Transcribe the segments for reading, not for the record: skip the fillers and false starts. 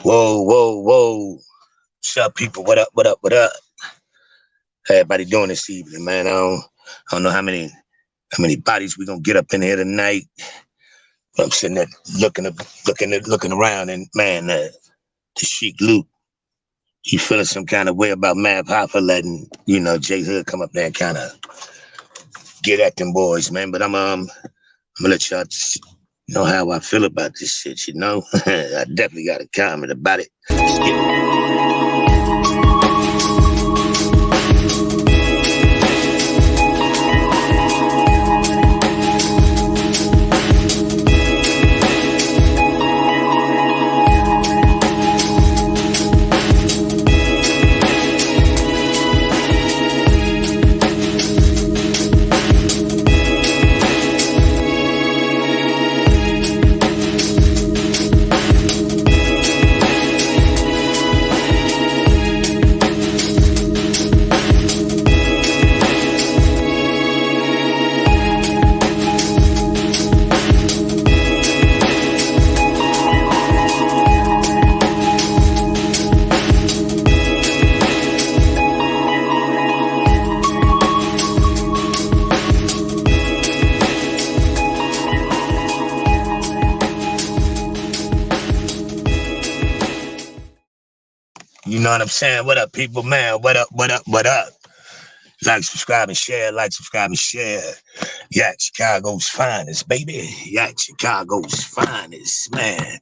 Whoa, whoa, whoa. What's up, people? What up, what up, what up? How everybody doing this evening, man? I don't know how many bodies we gonna get up in here tonight. But I'm sitting there looking around, and man, the Sheek Luke, he feeling some kind of way about Mav Hoffa letting, jayhood come up there and kind of get at them boys, man. But I'm gonna let y'all know how I feel about this shit. I definitely got a comment about it. Let's get it. You know what I'm saying? What up, people, man? What up, what up, what up? Like, subscribe, and share. Like, subscribe, and share. Yeah, Chicago's finest, baby. Yeah, Chicago's finest, man.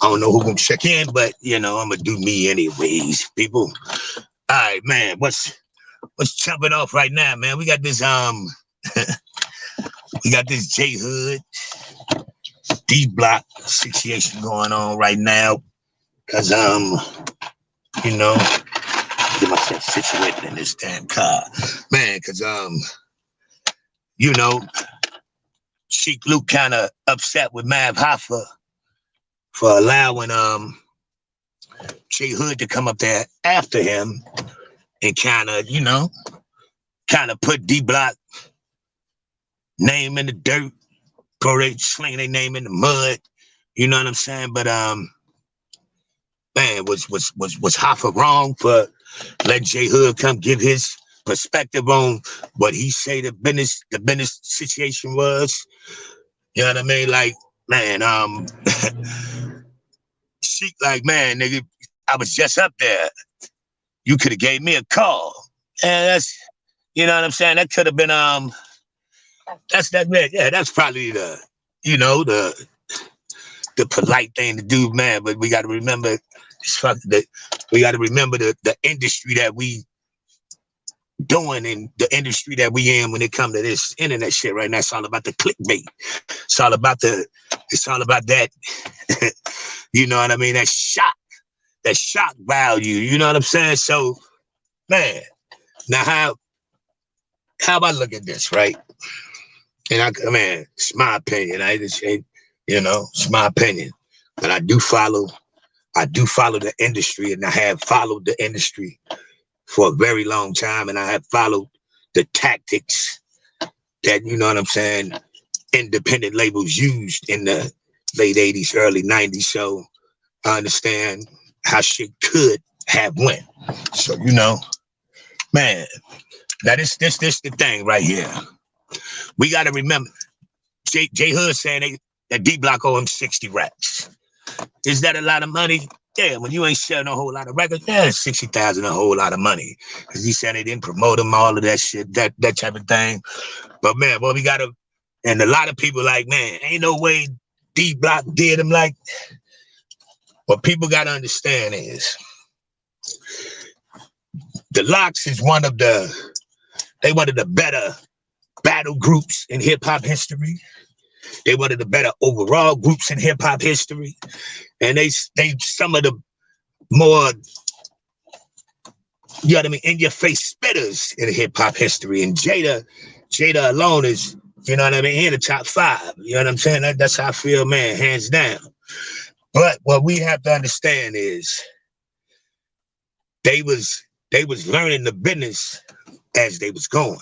I don't know who gonna check in, but, I'm gonna do me anyways, people. All right, man, what's jumping off right now, man? We got this, we got this jayhood, D-block situation going on right now. Cause, get myself situated in this damn car, man. Cause Sheek Luke kind of upset with Mav Hoffa for allowing jayhood to come up there after him and kind of put D-block name in the dirt, bro. They sling their name in the mud. You know what I'm saying? But man, was Hoffa wrong for letting jayhood come give his perspective on what he say the business situation was? You know what I mean? Like, man, Sheek, like, man, nigga, I was just up there. You could have gave me a call. And that's, you know what I'm saying? That could have been that's probably the polite thing to do, man. But we got to remember the industry that we doing and the industry that we in when it come to this internet shit right now. It's all about the clickbait. It's all about that. You know what I mean? That shock value. You know what I'm saying? So, man, now how I look at this, right? And man, it's my opinion. It's my opinion. But I do follow the industry, and I have followed the industry for a very long time, and I have followed the tactics that, you know what I'm saying, independent labels used in the late 80s, early 90s. So I understand how shit could have went. So, man, now this the thing right here. We got to remember, jayhood saying that D-block owe him 60 racks. Is that a lot of money? Yeah, when you ain't selling a whole lot of records, 60,000 a whole lot of money. Because he said they didn't promote him, all of that shit, that type of thing. But man, we gotta, and a lot of people like, man, ain't no way D-block did him like. What people gotta understand is the Locks is one of the better battle groups in hip hop history. They one of the better overall groups in hip hop history, and they some of the more, you know what I mean, in your face spitters in hip hop history. And Jada alone is, you know what I mean, in the top 5. You know what I'm saying? That's how I feel, man, hands down. But what we have to understand is they was learning the business as they was going.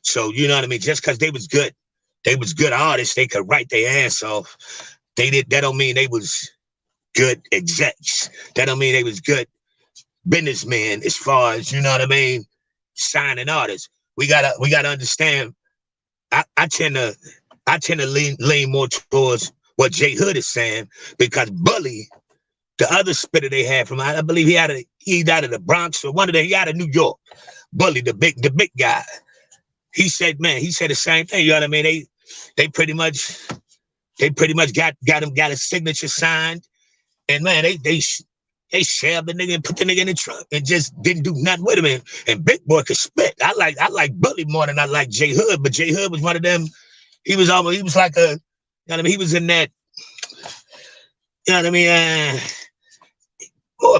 So, you know what I mean? Just because they was good artists, they could write their ass off. That don't mean they was good execs. That don't mean they was good businessmen as far as, you know what I mean, signing artists. We gotta understand. I tend to lean more towards what J Hood is saying, because Bully, the other spitter they had from, I believe he's out of the Bronx or he out of New York. Bully, the big guy. He said the same thing. You know what I mean? They pretty much got his signature signed, and man, they shoved the nigga and put the nigga in the trunk and just didn't do nothing with him. And Big Boy could spit. I like Bully more than I like J Hood, but J Hood was one of them. He was like a, you know what I mean? He was in that, you know what I mean?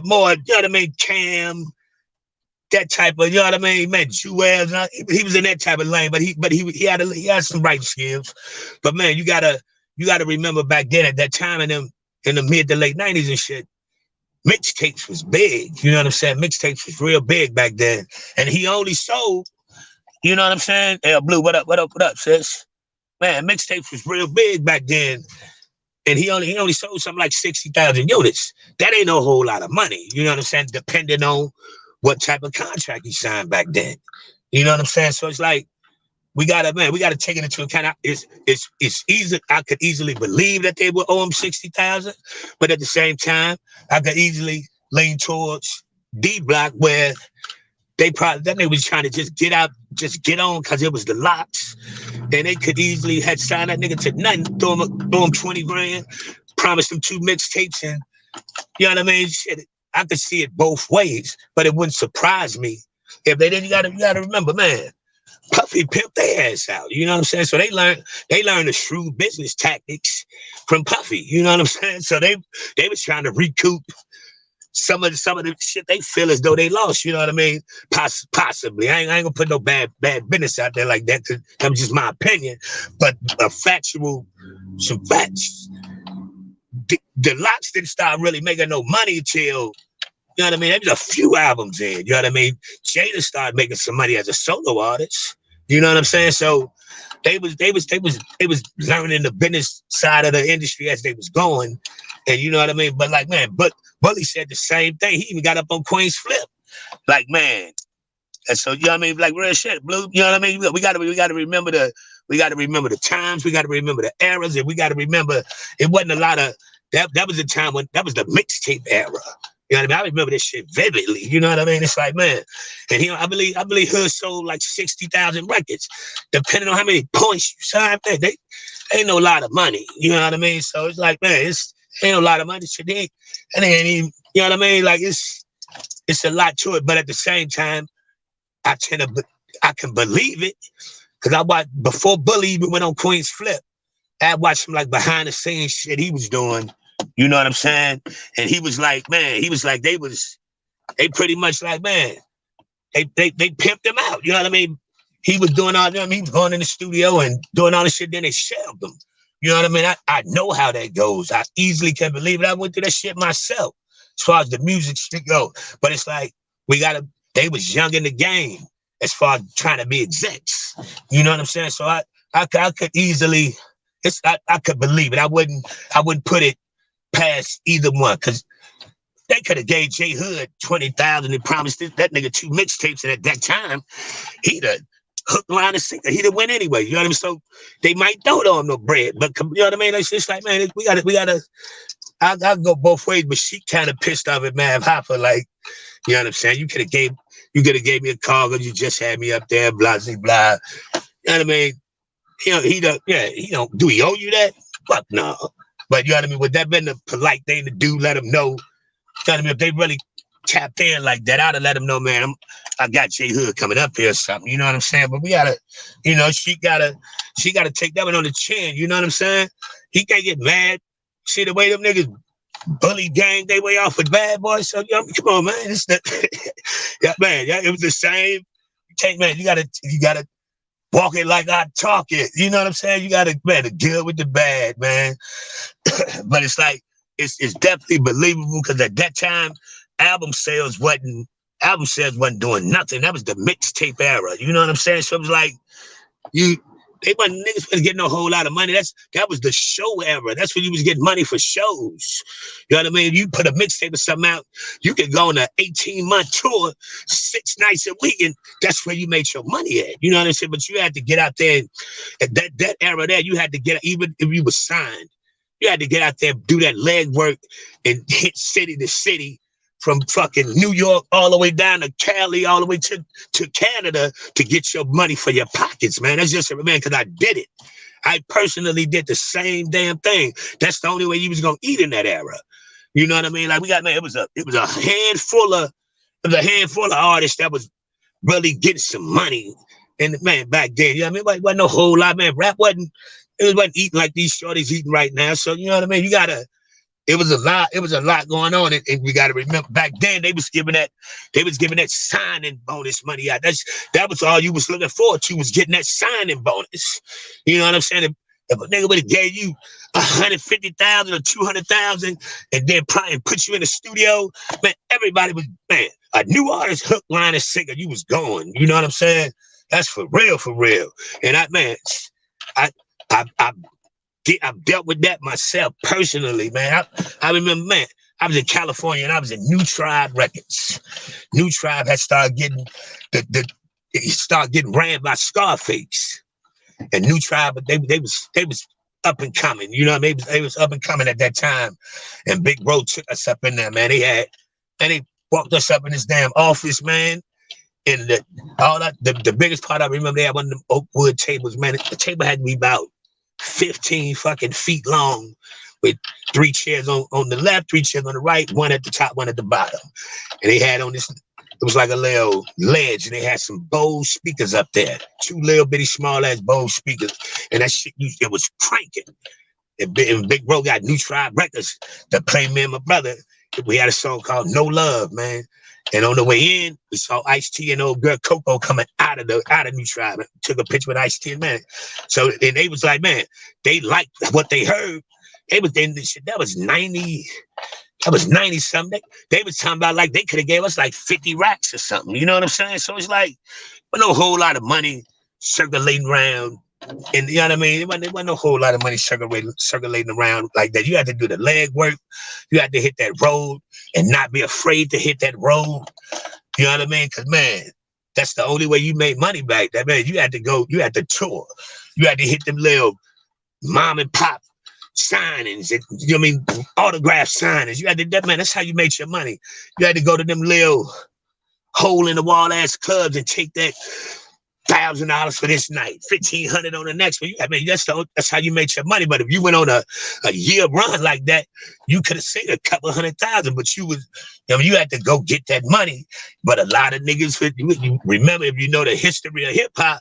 More, you know what I mean? Cam, that type of, you know what I mean? Man, Jewels, he was in that type of lane, but he had some right skills. But man, you gotta remember back then at that time in the mid to late 90s and shit, mixtapes was big. You know what I'm saying? Mixtapes was real big back then. And he only sold, you know what I'm saying? Hey, Blue, what up, sis? Man, mixtapes was real big back then. And he only sold something like 60,000 units. That ain't no whole lot of money. You know what I'm saying? Depending on what type of contract he signed back then. You know what I'm saying? So it's like, we gotta take it into account. It's easy. I could easily believe that they would owe him 60,000, but at the same time, I could easily lean towards D Block, where they was trying to just get on because it was the locks, and they could easily had signed that nigga to nothing, throw him 20 grand, promised him 2 mixtapes, and you know what I mean? Shit, I could see it both ways, but it wouldn't surprise me if they didn't. You gotta remember, man. Puffy pimped their ass out. You know what I'm saying? So they learned the shrewd business tactics from Puffy. You know what I'm saying? So they was trying to recoup some of the shit they feel as though they lost. You know what I mean? Possibly. I ain't gonna put no bad business out there like that, because that was just my opinion. But some facts. The Locks didn't start really making no money till, you know what I mean? There was a few albums in, you know what I mean? Jada started making some money as a solo artist. You know what I'm saying? So they was learning the business side of the industry as they was going. And you know what I mean? But like, man, Bully said the same thing. He even got up on Queen's Flip. Like, man. And so, you know what I mean? Like, real shit, Blue. You know what I mean? We gotta remember the times, we gotta remember the eras, and we gotta remember it wasn't a lot of that was the time when that was the mixtape era. You know what I mean? I remember this shit vividly. You know what I mean? It's like, man, and I believe Hood sold like 60,000 records, depending on how many points you signed. Man, they ain't no lot of money. You know what I mean? So it's like, man, ain't no lot of money. Shit, and they ain't even. You know what I mean? Like it's a lot to it, but at the same time, I can believe it, because I watched before Bully even went on Queen's Flip. I watched him like behind the scenes shit he was doing. You know what I'm saying? And he was like, man, they pretty much like, man, they pimped him out. You know what I mean? He was doing all that. He was going in the studio and doing all this shit. Then they shelved him. You know what I mean? I know how that goes. I easily can believe it. I went through that shit myself as far as the music shit go. But it's like, they was young in the game as far as trying to be execs. You know what I'm saying? So I could easily, I could believe it. I wouldn't put it past either one, because they could have gave J Hood 20,000 and promised that nigga 2 mixtapes, and at that time he'd have hook, line, and sinker. He'd have went anyway. You know what I mean? So they might don't owe him no bread, but you know what I mean? It's just like, man, we gotta. I'll go both ways, but she kind of pissed off at Mav Hoffa, like, you know what I'm saying? You could have gave me a call, because you just had me up there, blah blah blah. You know what I mean? He don't. Do he owe you that? Fuck no. But you know what I mean? Would that been the polite thing to do? Let them know. You know what I mean? If they really tapped in like that, I'd have let them know, man, I got J Hood coming up here or something. You know what I'm saying? But we gotta, she gotta take that one on the chin. You know what I'm saying? He can't get mad. See the way them niggas Bully gang they way off with Bad Boys. So come on, man. It's yeah, man. Yeah, it was the same. You can't, man. You gotta walk it like I talk it. You know what I'm saying? You gotta, man, the good with the bad, man. But it's like, it's definitely believable, because at that time, album sales wasn't doing nothing. That was the mixtape era. You know what I'm saying? So it was like, They wasn't niggas was getting a whole lot of money. That was the show era. That's when you was getting money for shows. You know what I mean? You put a mixtape or something out, you could go on an 18-month tour, 6 nights a week, and that's where you made your money at. You know what I'm saying? But you had to get out there, and that era there, you had to get, even if you were signed, you had to get out there, do that leg work, and hit city to city, from fucking New York all the way down to Cali, all the way to Canada, to get your money for your pockets, man. That's just, man, because I did it. I personally did the same damn thing. That's the only way you was gonna eat in that era. You know what I mean? Like, we got, man, it was a handful of artists that was really getting some money. And man, back then, you know what I mean? It wasn't no whole lot, man. Rap wasn't eating like these shorties eating right now. So you know what I mean? It was a lot going on, and we got to remember back then they was giving that signing bonus money out. That was all you was looking forward to, was getting that signing bonus. You know what I'm saying? If a nigga would have gave you 150,000 or 200,000, and then probably put you in the studio, man, everybody was, man, a new artist, hook, line, and sinker, you was going. You know what I'm saying? That's for real, for real. And I've dealt with that myself personally, man. I remember, man, I was in California and I was in New Tribe Records. New Tribe had started getting ran by Scarface. And New Tribe, but they was up and coming. You know what I mean? They was up and coming at that time. And Big Bro took us up in there, man. They walked us up in this damn office, man. And the biggest part I remember, they had one of them oak wood tables, man. The table had to be about 15 fucking feet long, with 3 chairs on the left, 3 chairs on the right, one at the top, one at the bottom. And they had on this, it was like a little ledge, and they had some Bose speakers up there, 2 little bitty small ass Bose speakers. And that shit, it was cranking. And Big Bro got New Tribe Records to play me and my brother. We had a song called No Love, man. And on the way in, we saw Ice-T and old girl Coco coming out of New Tribe. Took a picture with Ice-T and, man. So, and they was like, man, they liked what they heard. They was then that was 90. That was 90 something. They was talking about like they could have gave us like 50 racks or something. You know what I'm saying? So it's like, no whole lot of money circulating around. And you know what I mean? It wasn't a whole lot of money circulating around like that. You had to do the leg work. You had to hit that road and not be afraid to hit that road. You know what I mean? Because, man, that's the only way you made money back then, man. You had to tour. You had to hit them little mom and pop signings, and, you know what I mean, autograph signings. You had to, man, that's how you made your money. You had to go to them little hole in the wall ass clubs and take that $1,000 for this night, $1,500 on the next one. I mean, that's how you made your money. But if you went on a year run like that, you could have saved a couple $100,000. But you had to go get that money. But a lot of niggas, you remember, if you know the history of hip hop,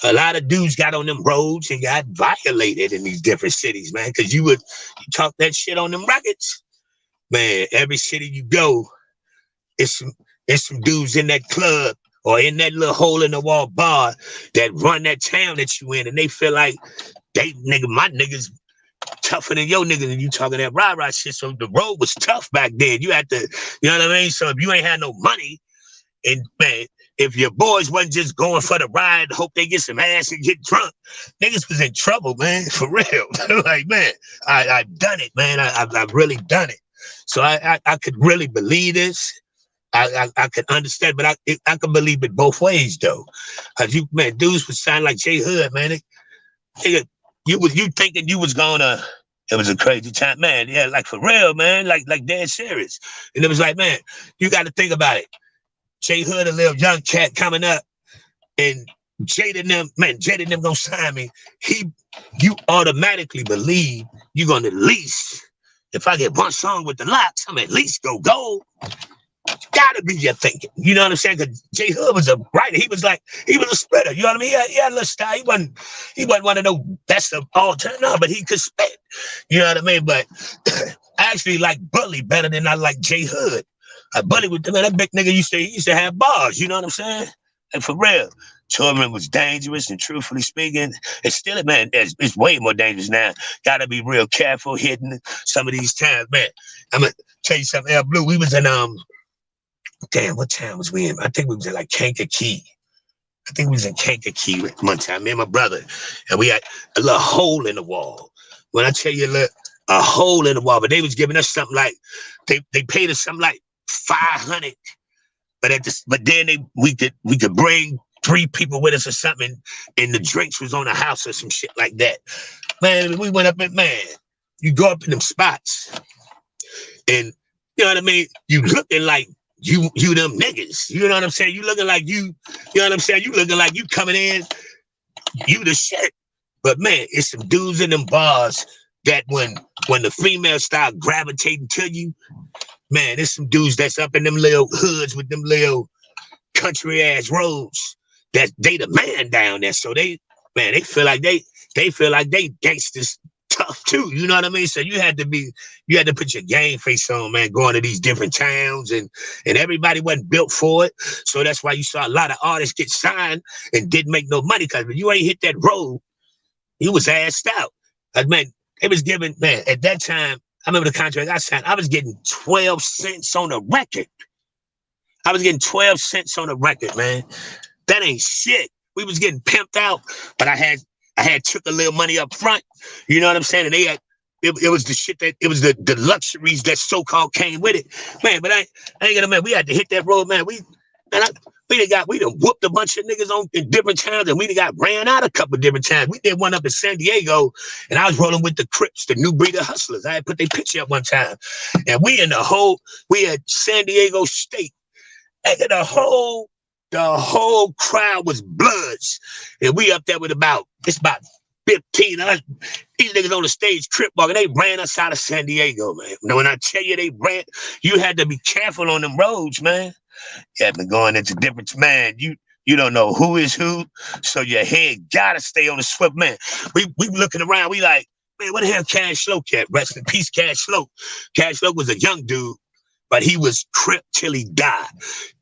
a lot of dudes got on them roads and got violated in these different cities, man. Because you talk that shit on them records, man. Every city you go, it's some dudes in that club or in that little hole in the wall bar that run that town that you in, and they feel like my niggas tougher than your niggas, and you talking that rah-rah shit. So the road was tough back then. You had to, you know what I mean? So if you ain't had no money, and man, if your boys wasn't just going for the ride, hope they get some ass and get drunk, niggas was in trouble, man, for real. Like, man, I've done it, man. I've really done it. So I could really believe this. I could understand, but I can believe it both ways though. Man, dudes would sound like Jayhood, man. You thinking you was gonna? It was a crazy time, man. Yeah, like for real, man. Like dead serious. And it was like, man, you got to think about it. Jayhood, a little young cat coming up, and Jada and them gonna sign me. You automatically believe you're gonna at least, if I get one song with the locks, I'm at least go gold. Gotta be your thinking. You know what I'm saying? Because Jayhood was a writer. He was a spreader. You know what I mean? He had a little style. He wasn't one of those that's the all time. No, but he could spit. You know what I mean? But I actually like Bully better than I like Jayhood. Bully with man, that big nigga used to have bars. You know what I'm saying? And for real, touring was dangerous. And truthfully speaking, it's still, man, it's way more dangerous now. Gotta be real careful hitting some of these times, man. I'm gonna tell you something. El Blue, we was in damn, what town was we in? I think we was in like Kankakee. I think we was in Kankakee one time, me and my brother, and we had a little hole in the wall. When I tell you, look, a hole in the wall, but they was giving us something like, they paid us something like 500, but then we could bring 3 people with us or something, and the drinks was on the house or some shit like that. Man, we went up and man, you go up in them spots, and you know what I mean? You looking like you them niggas. You know what I'm saying? You looking like you know what I'm saying? You looking like you coming in, you the shit. But man, it's some dudes in them bars that when the females start gravitating to you, man, there's some dudes that's up in them little hoods with them little country ass roads that they the man down there. So they feel like they feel like they gangsters tough too. You know what I mean? So you had to put your game face on, man, going to these different towns, and everybody wasn't built for it. So that's why you saw a lot of artists get signed and didn't make no money, because when you ain't hit that road, you was assed out. Like, man, it was giving, man, at that time, I remember the contract I signed, I was getting 12 cents on a record. I was getting 12 cents on a record, man. That ain't shit. We was getting pimped out, but I had took a little money up front. You know what I'm saying? And they had, it was the shit that, it was the luxuries that so-called came with it. Man, but I ain't gonna, man, we had to hit that road, man. We done whooped a bunch of niggas in different towns, and we done got ran out a couple of different times. We did one up in San Diego, and I was rolling with the Crips, the new breed of hustlers. I had put their picture up one time. And we had San Diego State. And the whole crowd was bloods. And we up there with about 15 of us. These niggas on the stage crip walking, they ran us out of San Diego, man. When I tell you you had to be careful on them roads, man. You had been going into different, man. You don't know who is who, so your head gotta stay on the swivel, man. We looking around, we like, man, what the hell Cash Flow at? Rest in peace, Cash Flow. Cash Flow was a young dude, but he was crip till he died.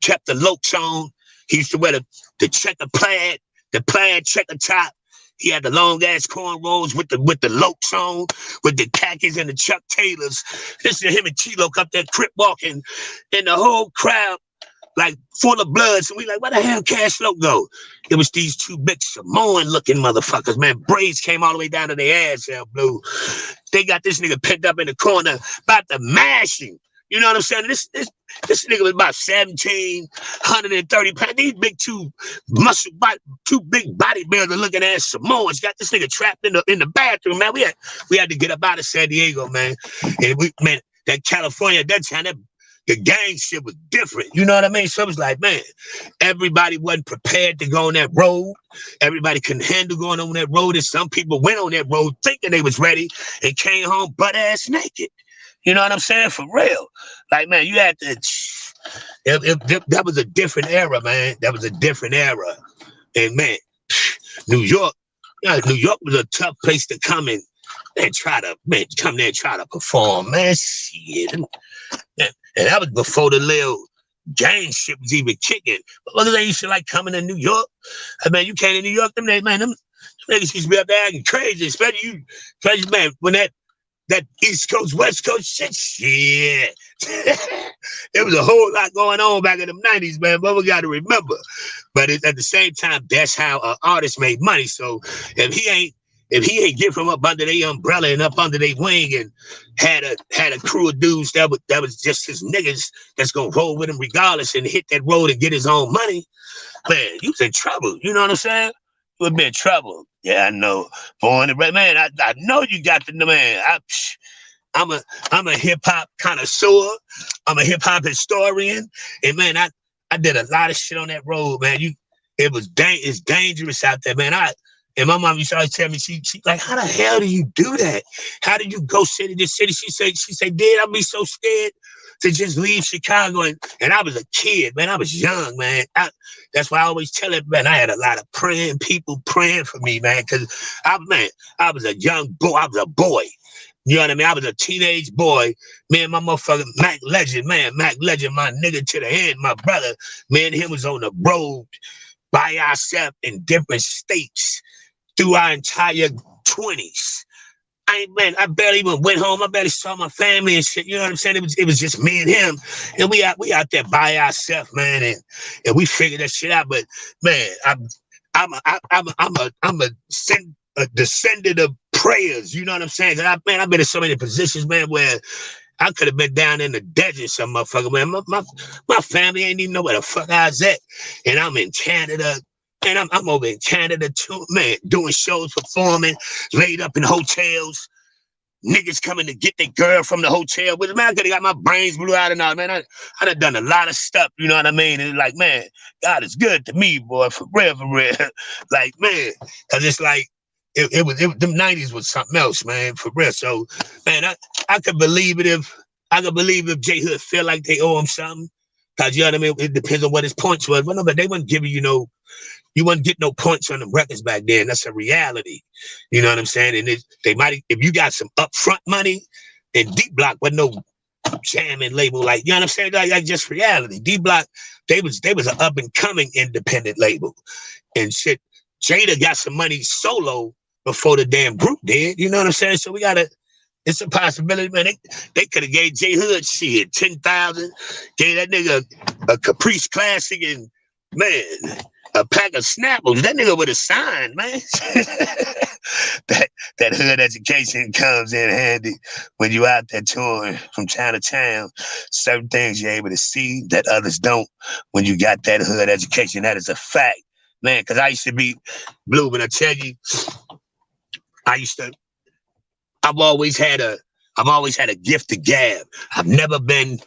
Kept the locs on. He used to wear the checker plaid, the plaid checker top. He had the long ass cornrows with the locs on, with the khakis and the Chuck Taylors. Listen to him and T-Loc up there crip walking, and the whole crowd like full of blood. So we like, where the hell Cash Flow go? It was these 2 big Samoan looking motherfuckers, man. Braids came all the way down to their ass, hell blue. They got this nigga pinned up in the corner, about to mash him. You know what I'm saying? This nigga was about 1,730 pounds. These big 2 big bodybuilder looking ass Samoans got this nigga trapped in the bathroom, man. We had to get up out of San Diego, man. And that California at that time, the gang shit was different. You know what I mean? So it was like, man, everybody wasn't prepared to go on that road. Everybody couldn't handle going on that road. And some people went on that road thinking they was ready and came home butt ass naked. You know what I'm saying? For real. Like, man, you had to, that was a different era, man. That was a different era. And man, New York was a tough place to come in and come there and try to perform, man. Shit. And that was before the little gang shit was even kicking. But look at that, used to like coming to New York. I mean, you came to New York, them niggas used to be up there acting crazy, especially man, when that East Coast, West Coast shit. There was a whole lot going on back in the 90s, man, but we got to remember. But at the same time, that's how an artist made money. So if he ain't get from up under their umbrella and up under their wing and had a crew of dudes that was just his niggas that's gonna roll with him regardless and hit that road and get his own money, man, you was in trouble. You know what I'm saying? You would be in trouble. Yeah, I know. Born and bred, man. I know you got the man. I'm a hip hop connoisseur. I'm a hip hop historian, and man, I did a lot of shit on that road, man. It's dangerous out there, man. And my mom used to always tell me, she like, how the hell do you do that? How do you go city to city? She said, Dad, I'd be so scared to just leave Chicago. And I was a kid, man. I was young, man. That's why I always tell it, man. I had a lot of people praying for me, man. Because I was a young boy. I was a boy. You know what I mean? I was a teenage boy. Man, my motherfucker Mac Legend, my nigga to the end, my brother. Man, him was on the road by ourselves in different states through our entire 20s. I barely even went home. I barely saw my family and shit. You know what I'm saying? It was just me and him, and we out there by ourselves, man, and we figured that shit out. But man, I'm a descendant of prayers. You know what I'm saying? I've been in so many positions, man, where I could have been down in the desert, some motherfucker, man. My family ain't even know where the fuck I was at, and I'm in Canada. And I'm over in Canada too, man, doing shows, performing, laid up in hotels. Niggas coming to get their girl from the hotel. With man, I could have got my brains blew out and all, man. I done done a lot of stuff, you know what I mean? And it's like, man, God is good to me, boy, for real, for real. Like, man, because it's like, them 90s was something else, man, for real. So, man, I could believe it if J-Hood feel like they owe him something. Because, you know what I mean? It depends on what his points was. But they wouldn't give you wouldn't get no points on the records back then. That's a reality. You know what I'm saying? And they might, if you got some upfront money, and D Block wasn't no jamming label, like, you know what I'm saying? Like just reality. D Block, they was an up and coming independent label. And shit, Jada got some money solo before the damn group did. You know what I'm saying? So it's a possibility, man. They could have gave J-Hood shit 10,000, gave that nigga a Caprice Classic, and man, a pack of Snapples. That nigga would have signed, man. that hood education comes in handy when you out there touring from town to town. Certain things you're able to see that others don't when you got that hood education. That is a fact, man. Because I used to be blue, but I tell you, I've always had a gift to gab. I've never been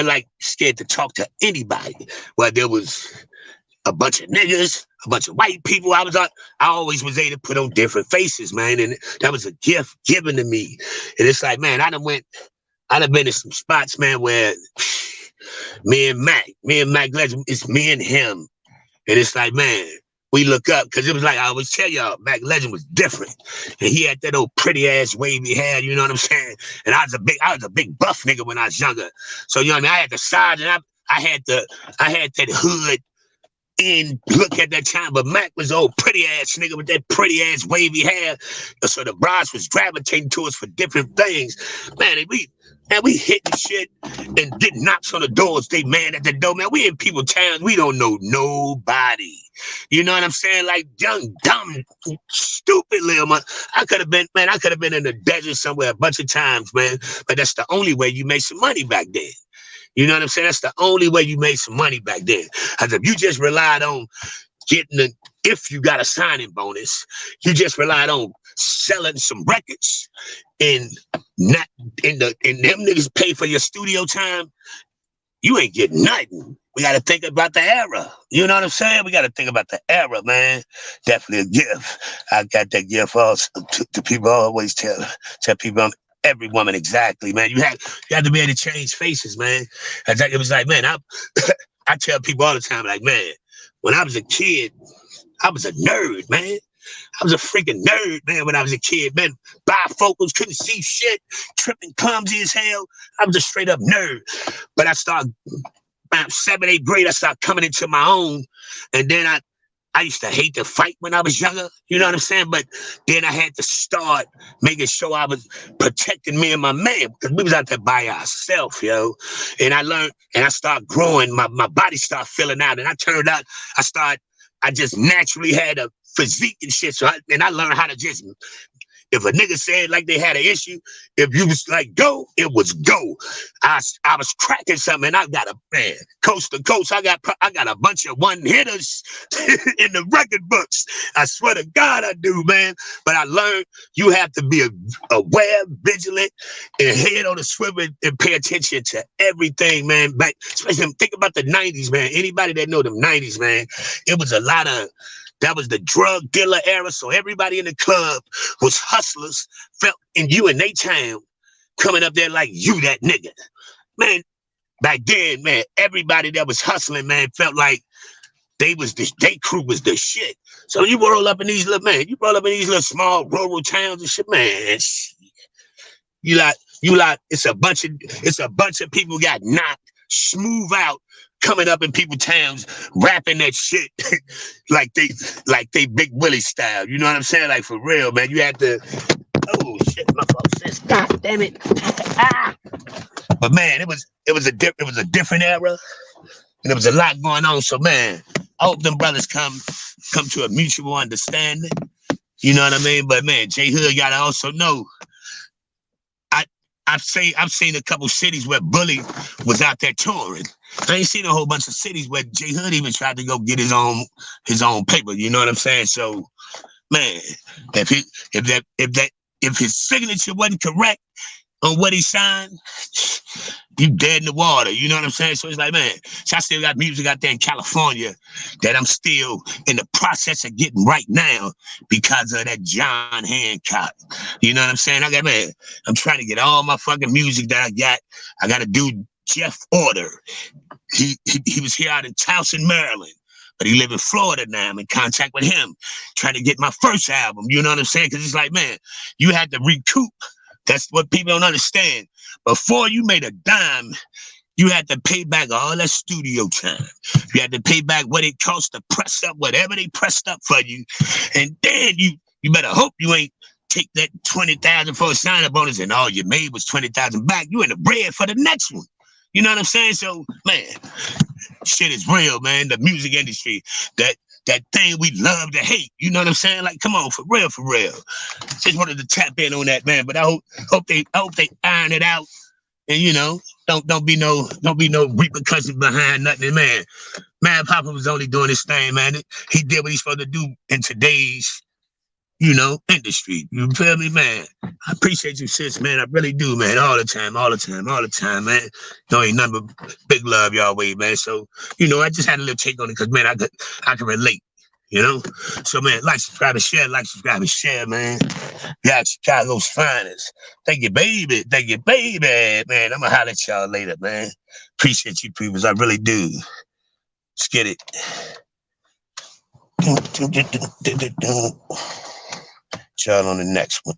like scared to talk to anybody. Whether there was a bunch of niggas, a bunch of white people, I always was able to put on different faces, man. And that was a gift given to me. And it's like, man, I done been in some spots, man, where me and Mac Legend, it's me and him. And it's like, man, we look up, because it was like, I always tell y'all, Mac Legend was different. And he had that old pretty ass wavy hair, you know what I'm saying? And I was a big buff nigga when I was younger. So, you know what I mean? I had the size, and I had that hood in look at that time, but Mac was old pretty ass nigga with that pretty ass wavy hair. So the bras was gravitating to us for different things. Man, we hitting shit and getting knocks on the doors. They man at the door, man. We in people towns. We don't know nobody. You know what I'm saying? Like young, dumb, stupid little man. I could have been in the desert somewhere a bunch of times, man. But that's the only way you made some money back then. You know what I'm saying? That's the only way you made some money back then. Because if you just relied on if you got a signing bonus, you just relied on selling some records and them niggas pay for your studio time, you ain't getting nothing. We got to think about the era. You know what I'm saying? We got to think about the era, man. Definitely a gift. I got that gift also to people. I always tell people every woman exactly, man. You had to be able to change faces, man. It was like, man, I tell people all the time, like, man, when I was a kid, I was a nerd, man. I was a freaking nerd, man, when I was a kid, man. Bifocals, couldn't see shit, tripping clumsy as hell. I was a straight up nerd. But I started, about 7th, 8th grade, I started coming into my own. And then I used to hate to fight when I was younger, you know what I'm saying? But then I had to start making sure I was protecting me and my man, because we was out there by ourselves, yo. And I learned, and I started growing, my body started filling out, and I turned out, I just naturally had a physique and shit. So I learned how to just, if a nigga said like they had an issue, if you was like go, it was go. I was cracking something, and I got coast to coast. I got a bunch of one hitters in the record books. I swear to God I do, man. But I learned you have to be aware, vigilant, and head on the swivel and pay attention to everything, man. Back, especially think about the 90s, man. Anybody that know them 90s, man, it was a lot of. That was the drug dealer era, so everybody in the club was hustlers, felt in you and they town, coming up there like you that nigga. Man, back then, man, everybody that was hustling, man, felt like they crew was the shit. So you roll up in these little small rural towns and shit, man. You like, it's a bunch of people got knocked, smooth out, coming up in people's towns, rapping that shit like they Big Willie style. You know what I'm saying? Like for real, man. You had to. Oh shit, my phone says, God damn it. Ah. But man, it was a different era, and there was a lot going on. So man, I hope them brothers come to a mutual understanding. You know what I mean? But man, J-Hood gotta also know. I've seen a couple cities where Bully was out there touring. I ain't seen a whole bunch of cities where J-Hood even tried to go get his own paper. You know what I'm saying? So, man, if his signature wasn't correct on what he signed, you dead in the water. You know what I'm saying? So it's like, man, so I still got music out there in California that I'm still in the process of getting right now because of that John Hancock. You know what I'm saying? I'm trying to get all my fucking music that I got. I got to do Jeff Order. He was here out in Towson, Maryland, but he live in Florida now. I'm in contact with him, trying to get my first album. You know what I'm saying? Because it's like, man, you had to recoup. That's what people don't understand. Before you made a dime, you had to pay back all that studio time. You had to pay back what it cost to press up whatever they pressed up for you. And then you better hope you ain't take that $20,000 for a sign-up bonus and all you made was $20,000 back. You in the bread for the next one. You know what I'm saying? So, man, shit is real, man. The music industry, that thing we love to hate. You know what I'm saying? Like, come on, for real, for real. Just wanted to tap in on that, man. But I hope they iron it out. And you know, don't be no repercussions behind nothing, man. Man, Papa was only doing his thing, man. He did what he's supposed to do in today's, you know, industry. You feel me, man? I appreciate you, sis, man. I really do, man. All the time, man. No, ain't nothing but big love y'all way, man. So, you know, I just had a little take on it because, man, I can relate, you know? So, man, like, subscribe, and share, man. Y'all Chicago's finest. Thank you, baby. Man, I'm going to holler at y'all later, man. Appreciate you people. I really do. Let's get it. Y'all on the next one.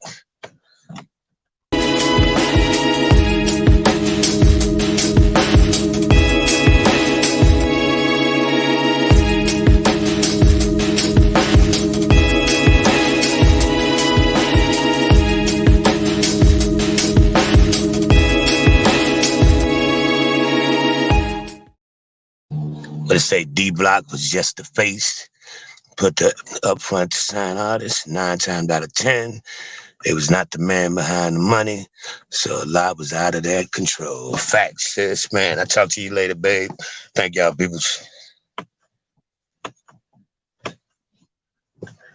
Let's say D Block was just the face. Put the upfront to sign artist 9 times out of 10. It was not the man behind the money. So a lot was out of their control. Facts, sis, man. I'll talk to you later, babe. Thank y'all, people.